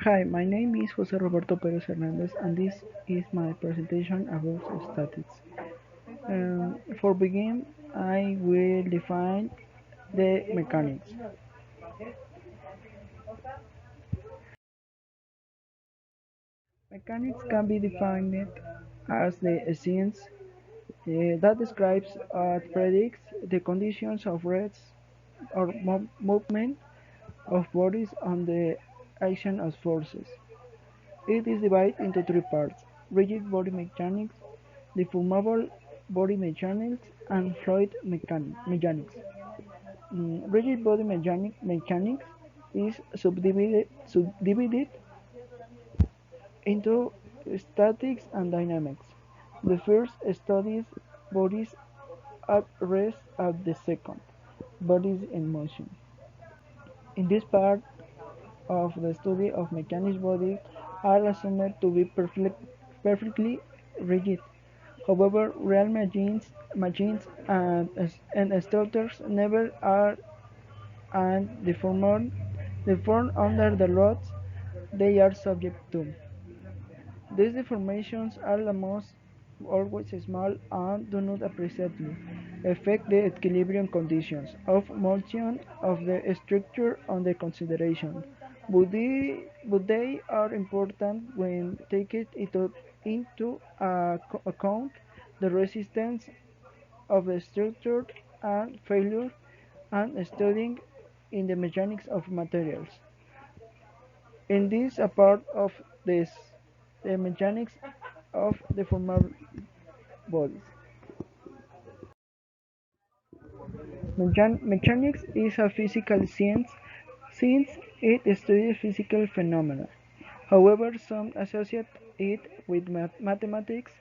Hi, my name is José Roberto Pérez Hernández, and this is my presentation about statics. For begin, I will define the mechanics. Mechanics can be defined as the science that describes or predicts the conditions of rest or movement of bodies on the action of forces. It is divided into three parts: rigid body mechanics, deformable body mechanics, and fluid mechanics. Rigid body mechanics is subdivided into statics and dynamics. The first studies bodies at rest, and the second, bodies in motion. In this part of the study of mechanics, bodies are assumed to be perfectly rigid. However, real machines and structures never are, and deformed under the loads they are subject to. These deformations are almost always small and do not appreciably affect the equilibrium conditions of motion of the structure under consideration, but they are important when taken into account the resistance of the structure and failure and studying in the mechanics of materials. In this a part of this, the mechanics of deformable bodies. Mechanics is a physical science since it studies physical phenomena. However, some associate it with mathematics,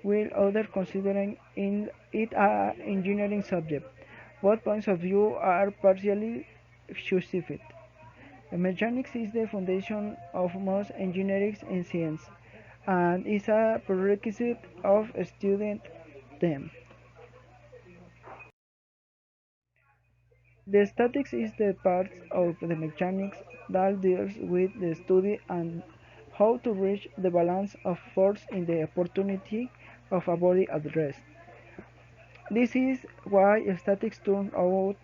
while others considering it an engineering subject. Both points of view are partially justified. Mechanics is the foundation of most engineering in science, and is a prerequisite of studying them. The statics is the part of the mechanics that deals with the study and how to reach the balance of force in the opportunity of a body at rest. This is why statics turn out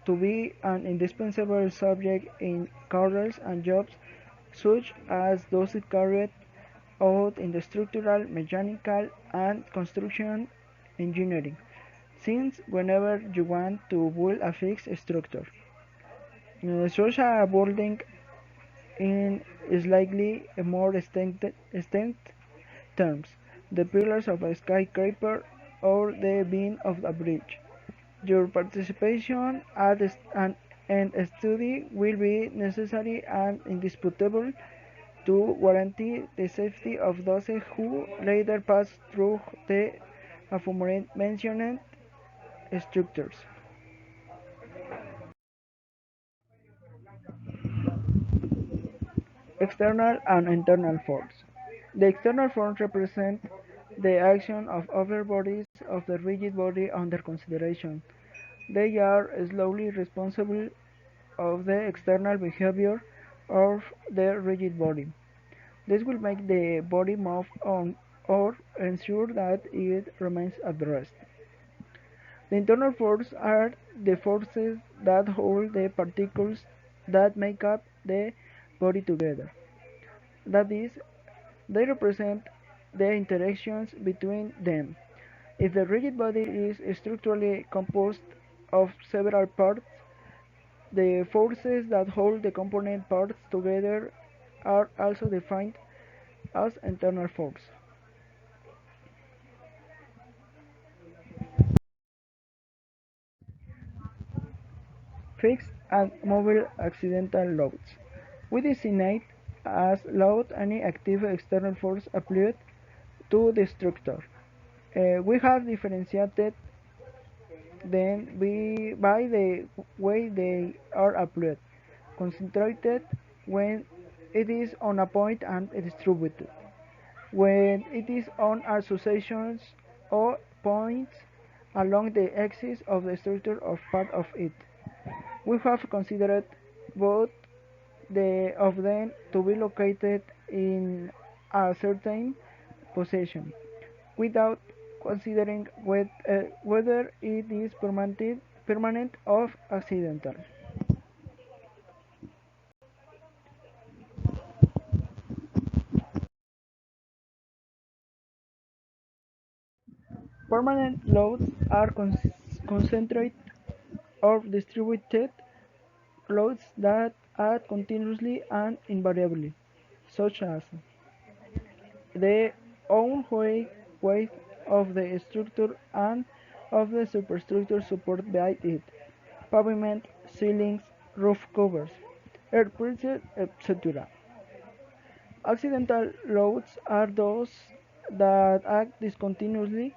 to be an indispensable subject in careers and jobs such as those carried out in the structural, mechanical, and construction engineering, since whenever you want to build a fixed structure, such a building in slightly more extent terms, the pillars of a skyscraper or the beam of a bridge. Your participation at and study will be necessary and indisputable to guarantee the safety of those who later pass through the aforementioned structures. External and internal force. The external force represents the action of other bodies of the rigid body under consideration. They are slowly responsible of the external behavior of the rigid body. This will make the body move on or ensure that it remains at rest. The internal forces are the forces that hold the particles that make up the body together. That is, they represent the interactions between them. If the rigid body is structurally composed of several parts, the forces that hold the component parts together are also defined as internal force. Fixed and mobile accidental loads. We designate as load any active external force applied to the structure. We have differentiated them by the way they are applied, concentrated when it is on a point and distributed when it is on associations or points along the axis of the structure of part of it. We have considered both of them to be located in a certain position, without considering whether it is permanent or accidental. Permanent loads are concentrated or distributed loads that act continuously and invariably, such as the own weight of the structure and of the superstructure supported by it, pavement, ceilings, roof covers, air pressure, etc. Accidental loads are those that act discontinuously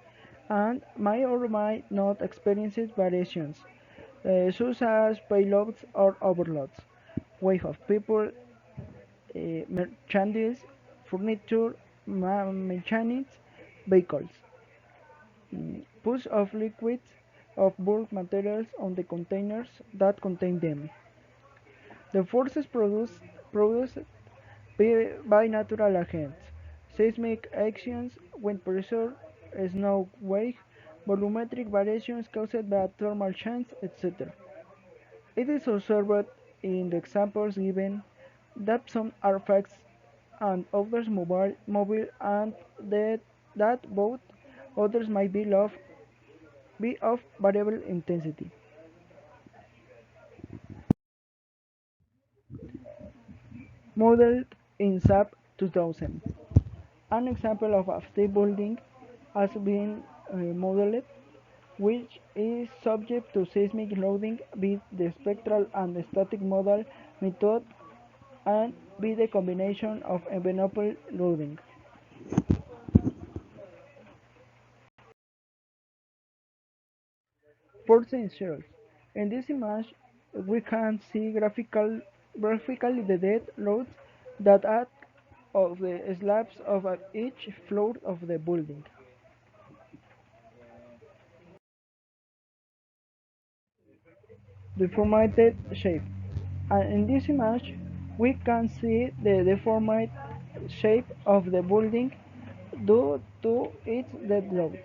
and may or may not experience variations, such as payloads or overloads, weight of people, merchandise, furniture, mechanics, vehicles, push of liquids of bulk materials on the containers that contain them. The forces produced by natural agents, seismic actions, wind pressure, snow wave, volumetric variations caused by thermal change, etc. It is observed in the examples given that some are fixed and others mobile and that both others might be of variable intensity. Modeled in SAP 2000. An example of a state building has been modeled, which is subject to seismic loading with the spectral and static model method and with the combination of envelope loading. For sensors, in this image we can see graphically the dead loads that act of the slabs of each floor of the building. Deformed shape. And in this image, we can see the deformed shape of the building due to its dead loads.